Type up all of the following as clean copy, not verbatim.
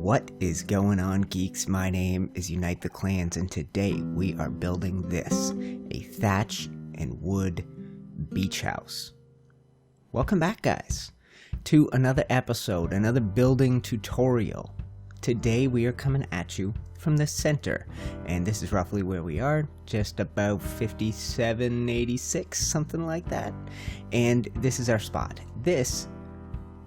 What is going on, geeks? My name is UniteTheClans, and today we are building this, a thatch and wood beach house. Welcome back, guys, to another episode, another building tutorial. Today we are coming at you from the center, and this is roughly where we are, just about 5786, something like that. And this is our spot. This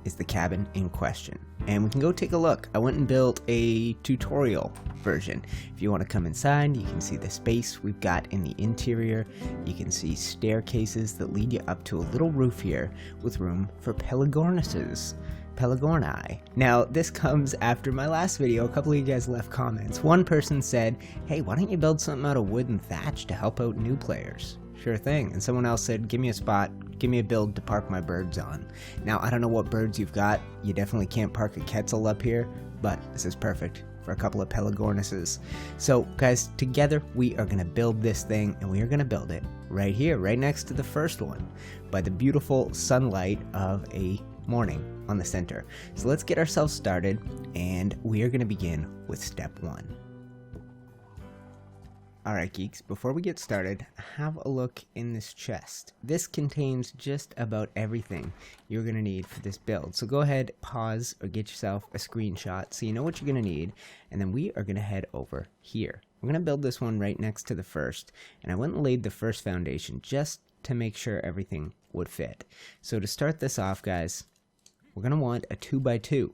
is the cabin in question, and we can go take a look. I went and built a tutorial version. If you want to come inside, you can see the space we've got in the interior. You can see staircases that lead you up to a little roof here with room for Pelagornis. Now, this comes after my last video. A couple of you guys left comments. One person said, hey, why don't you build something out of wood and thatch to help out new players? Sure thing. And someone else said, give me a spot, give me a build to park my birds on. Now, I don't know what birds you've got. You definitely can't park a quetzal up here, but this is perfect for a couple of Pelagornises. So, guys, together we are going to build this thing, and we are going to build it right here, right next to the first one, by the beautiful sunlight of a morning on the center. So let's get ourselves started, and we are going to begin with step one. Alright, geeks, before we get started, have a look in this chest. This contains just about everything you're going to need for this build. So go ahead, pause, or get yourself a screenshot so you know what you're going to need, and then we are going to head over here. We're going to build this one right next to the first, and I went and laid the first foundation just to make sure everything would fit. So to start this off, guys, we're going to want a 2x2.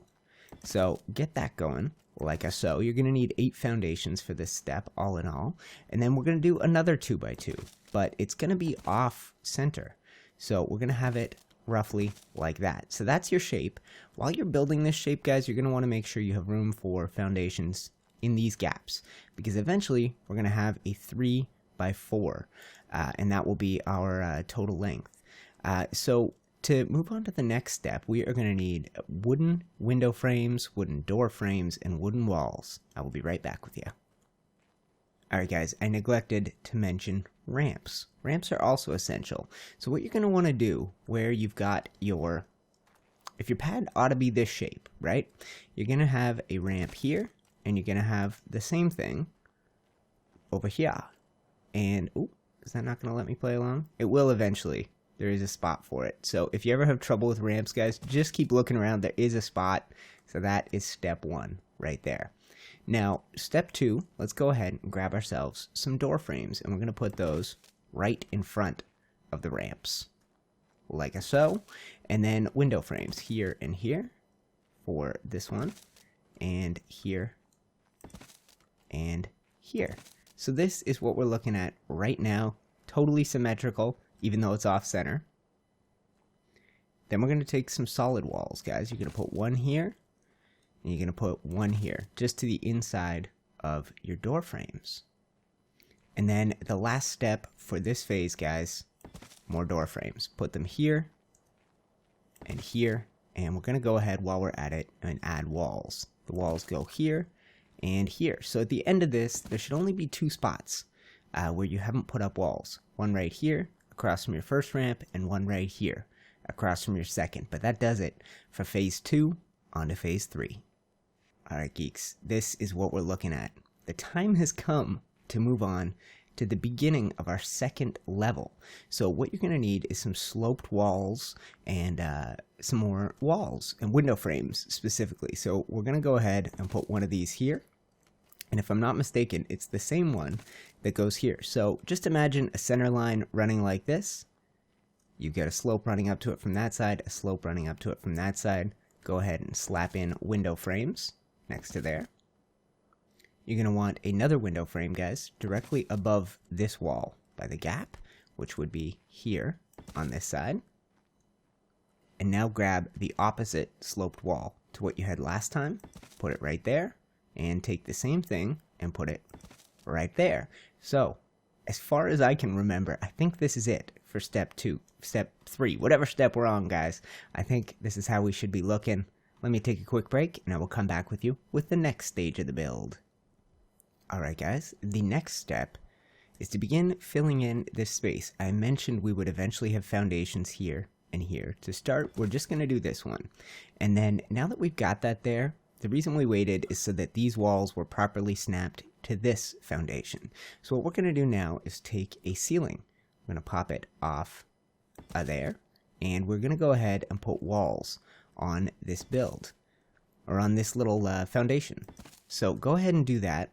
So get that going. Like so, you're going to need 8 foundations for this step, all in all. And then we're going to do another 2x2, but it's going to be off center. So we're going to have it roughly like that. So that's your shape. While you're building this shape, guys, you're going to want to make sure you have room for foundations in these gaps, because eventually we're going to have a 3x4, and that will be our total length. So to move on to the next step, we are going to need wooden window frames, wooden door frames, and wooden walls. I will be right back with you. Alright, guys, I neglected to mention ramps. Ramps are also essential. So what you're going to want to do, where you've got your, if your pad ought to be this shape, right? You're going to have a ramp here, and you're going to have the same thing over here. And, ooh, is that not going to let me play along? It will eventually. There is a spot for it. So if you ever have trouble with ramps, guys, just keep looking around. There is a spot. So that is step 1 right there. Now, step 2, let's go ahead and grab ourselves some door frames, and we're going to put those right in front of the ramps, like so. And then window frames here and here for this one, and here and here. So this is what we're looking at right now. Totally symmetrical, even though it's off center. Then we're going to take some solid walls, guys. You're going to put one here, and you're going to put one here, just to the inside of your door frames. And then the last step for this phase, guys, more door frames. Put them here, and we're going to go ahead while we're at it and add walls. The walls go here and here. So at the end of this, there should only be 2 spots where you haven't put up walls. One right here, across from your first ramp, and one right here across from your second. But that does it for phase 2 on to phase 3. Alright, geeks, this is what we're looking at. The time has come to move on to the beginning of our second level. So what you're going to need is some sloped walls and some more walls and window frames specifically. So we're going to go ahead and put one of these here. And if I'm not mistaken, it's the same one that goes here. So just imagine a center line running like this. You've got a slope running up to it from that side, a slope running up to it from that side. Go ahead and slap in window frames next to there. You're going to want another window frame, guys, directly above this wall by the gap, which would be here on this side. And now grab the opposite sloped wall to what you had last time. Put it right there. And take the same thing and put it right there. So, as far as I can remember, I think this is it for step 2, step 3, whatever step we're on, guys. I think this is how we should be looking. Let me take a quick break, and I will come back with you with the next stage of the build. Alright, guys, the next step is to begin filling in this space. I mentioned we would eventually have foundations here and here. To start, we're just going to do this one. And then, now that we've got that there, The reason we waited is so that these walls were properly snapped to this foundation. So what we're going to do now is take a ceiling. I'm going to pop it off there, and we're going to go ahead and put walls on this build, or on this little foundation. So go ahead and do that.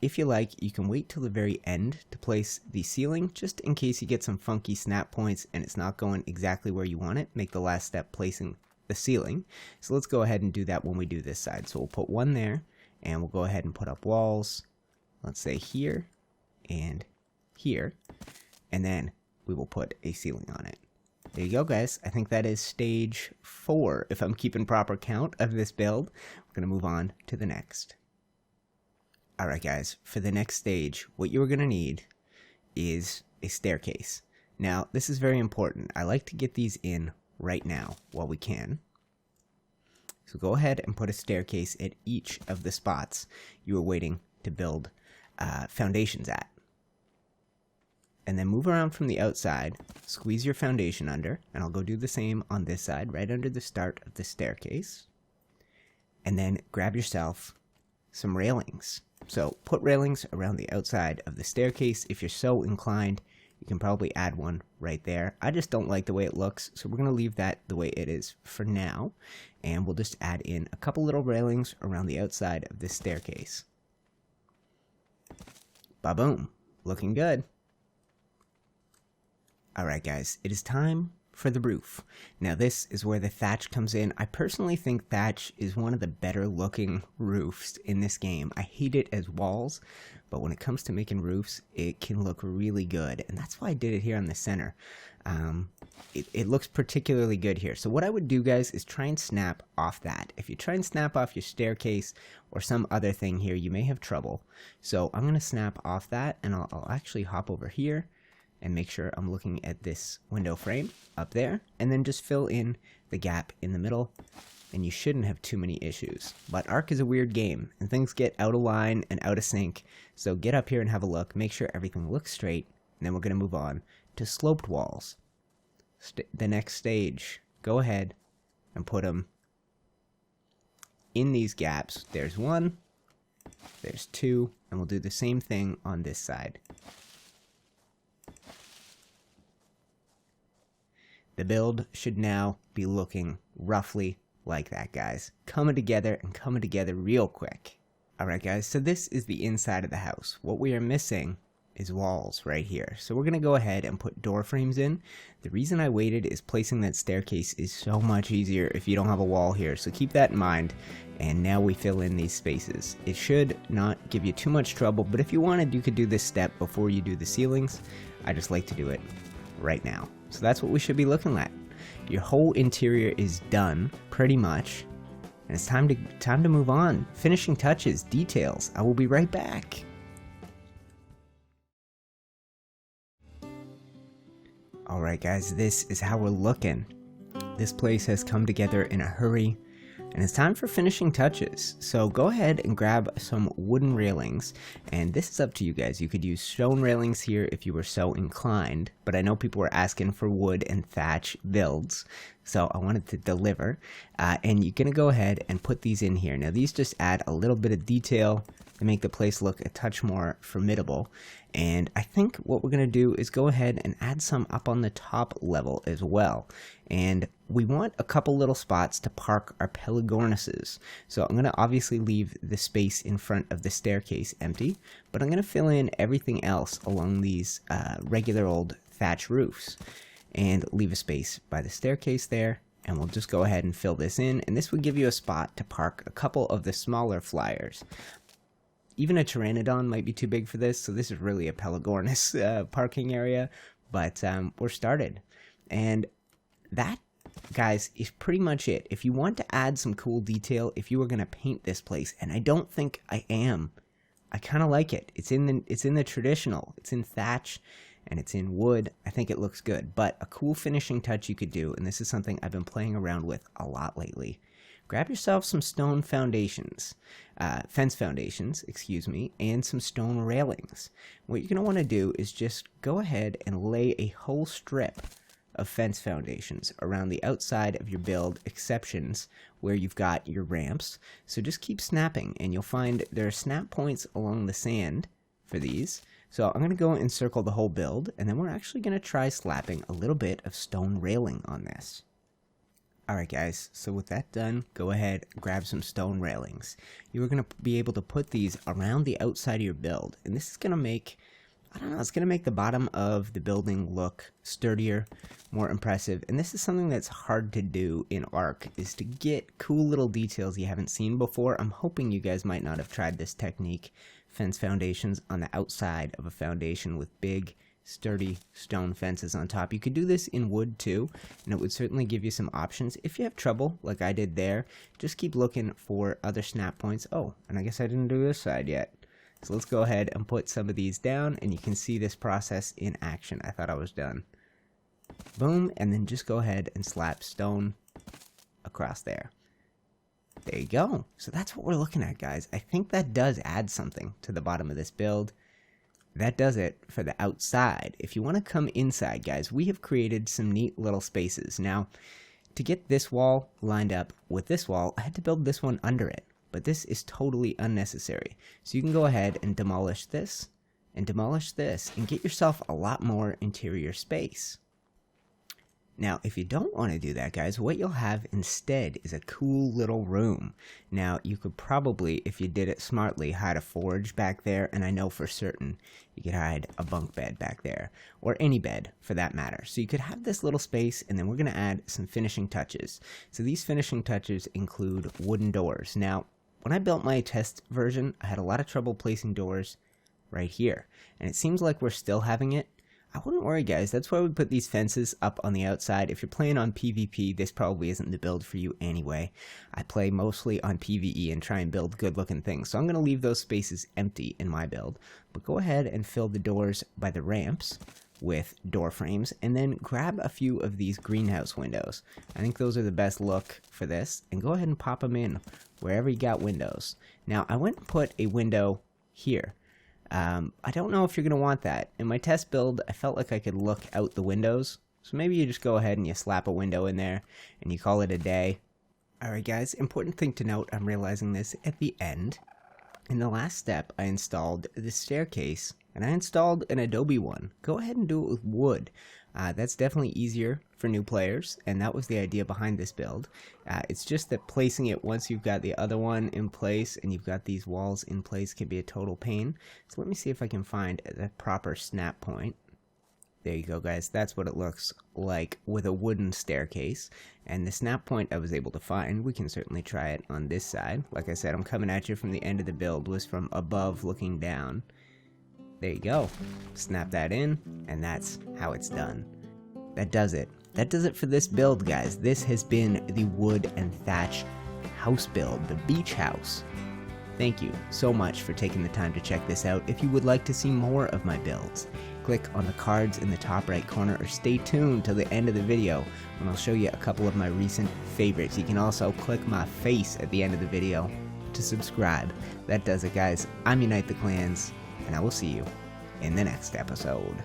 If you like, you can wait till the very end to place the ceiling, just in case you get some funky snap points and it's not going exactly where you want it. Make the last step placing the ceiling. So let's go ahead and do that when we do this side. So we'll put one there, and we'll go ahead and put up walls, let's say here and here, and then we will put a ceiling on it. There you go, guys. I think that is stage 4, if I'm keeping proper count of this build. We're going to move on to the next. Alright guys, for the next stage, what you're going to need is a staircase. Now, this is very important. I like to get these in right now while we can. So go ahead and put a staircase at each of the spots you are waiting to build foundations at. And then move around from the outside, squeeze your foundation under, and I'll go do the same on this side, right under the start of the staircase. And then grab yourself some railings. So put railings around the outside of the staircase. If you're so inclined, you can probably add one right there. I just don't like the way it looks, so we're going to leave that the way it is for now. And we'll just add in a couple little railings around the outside of this staircase. Ba-boom. Looking good. Alright guys, it is time for the roof. Now this is where the thatch comes in. I personally think thatch is one of the better looking roofs in this game. I hate it as walls, but when it comes to making roofs, it can look really good. And that's why I did it here in the center. It looks particularly good here. So what I would do, guys, is try and snap off that. If you try and snap off your staircase or some other thing here, you may have trouble. So I'm going to snap off that, and I'll actually hop over here and make sure I'm looking at this window frame up there, and then just fill in the gap in the middle, and you shouldn't have too many issues. But ARK is a weird game, and things get out of line and out of sync, so get up here and have a look, make sure everything looks straight, and then we're going to move on to sloped walls. The next stage, go ahead and put them in these gaps. There's one, there's two, and we'll do the same thing on this side. The build should now be looking roughly like that, guys. Coming together and coming together real quick. Alright guys, so this is the inside of the house. What we are missing is walls right here. So we're going to go ahead and put door frames in. The reason I waited is placing that staircase is so much easier if you don't have a wall here. So keep that in mind. And now we fill in these spaces. It should not give you too much trouble, but if you wanted, you could do this step before you do the ceilings. I just like to do it right now. So that's what we should be looking at. Your whole interior is done, pretty much. And it's time to move on. Finishing touches, details. I will be right back. Alright guys, this is how we're looking. This place has come together in a hurry, and it's time for finishing touches. So go ahead and grab some wooden railings, and this is up to you guys. You could use stone railings here if you were so inclined, but I know people were asking for wood and thatch builds, so I wanted to deliver. And you're going to go ahead and put these in here. Now these just add a little bit of detail to make the place look a touch more formidable. And I think what we're going to do is go ahead and add some up on the top level as well. And we want a couple little spots to park our Pelagornuses. So I'm going to obviously leave the space in front of the staircase empty, but I'm going to fill in everything else along these regular old thatch roofs. And leave a space by the staircase there. And we'll just go ahead and fill this in. And this would give you a spot to park a couple of the smaller flyers. Even a Pteranodon might be too big for this, so this is really a Pelagornus parking area, but we're started. And that, guys, is pretty much it. If you want to add some cool detail, if you were going to paint this place, and I don't think I am, I kind of like it. It's in the traditional, it's in thatch, and it's in wood. I think it looks good, but a cool finishing touch you could do, and this is something I've been playing around with a lot lately. Grab yourself some stone foundations, fence foundations, excuse me, and some stone railings. What you're going to want to do is just go ahead and lay a whole strip of fence foundations around the outside of your build exceptions where you've got your ramps. So just keep snapping and you'll find there are snap points along the sand for these. So I'm going to go and circle the whole build, and then we're actually going to try slapping a little bit of stone railing on this. Alright guys, so with that done, go ahead, grab some stone railings. You're going to be able to put these around the outside of your build, and this is going to make, I don't know, it's going to make the bottom of the building look sturdier, more impressive, and this is something that's hard to do in ARK, is to get cool little details you haven't seen before. I'm hoping you guys might not have tried this technique, fence foundations on the outside of a foundation with big, sturdy stone fences on top. You could do this in wood too, and it would certainly give you some options. If you have trouble like I did there, just keep looking for other snap points. Oh, and I guess I didn't do this side yet, so let's go ahead and put some of these down, and you can see this process in action. I thought I was done. Boom, and then just go ahead and slap stone across there. There you go. So that's what we're looking at, guys. I think that does add something to the bottom of this build. That does it for the outside. If you want to come inside, guys, we have created some neat little spaces. Now, to get this wall lined up with this wall, I had to build this one under it, but this is totally unnecessary. So you can go ahead and demolish this, and get yourself a lot more interior space. Now, if you don't want to do that, guys, what you'll have instead is a cool little room. Now, you could probably, if you did it smartly, hide a forge back there, and I know for certain you could hide a bunk bed back there, or any bed for that matter. So you could have this little space, and then we're going to add some finishing touches. So these finishing touches include wooden doors. Now, when I built my test version, I had a lot of trouble placing doors right here, and it seems like we're still having it. I wouldn't worry, guys. That's why we put these fences up on the outside. If you're playing on PvP, this probably isn't the build for you anyway. I play mostly on PvE and try and build good-looking things, so I'm going to leave those spaces empty in my build. But go ahead and fill the doors by the ramps with door frames, and then grab a few of these greenhouse windows. I think those are the best look for this, and go ahead and pop them in wherever you got windows. Now, I went and put a window here. I don't know if you're going to want that. In my test build, I felt like I could look out the windows. So maybe you just go ahead and you slap a window in there and you call it a day. Alright guys, important thing to note, I'm realizing this at the end. In the last step, I installed the staircase, and I installed an Adobe one. Go ahead and do it with wood. That's definitely easier for new players, and that was the idea behind this build. It's just that placing it once you've got the other one in place and you've got these walls in place can be a total pain. So let me see if I can find the proper snap point. There you go, guys. That's what it looks like with a wooden staircase. And the snap point I was able to find, we can certainly try it on this side. Like I said, I'm coming at you from the end of the build, was from above looking down. There you go. Snap that in, and that's how it's done. That does it. That does it for this build, guys. This has been the wood and thatch house build, the beach house. Thank you so much for taking the time to check this out. If you would like to see more of my builds, click on the cards in the top right corner, or stay tuned till the end of the video when I'll show you a couple of my recent favorites. You can also click my face at the end of the video to subscribe. That does it, guys. I'm UniteTheClans, and I will see you in the next episode.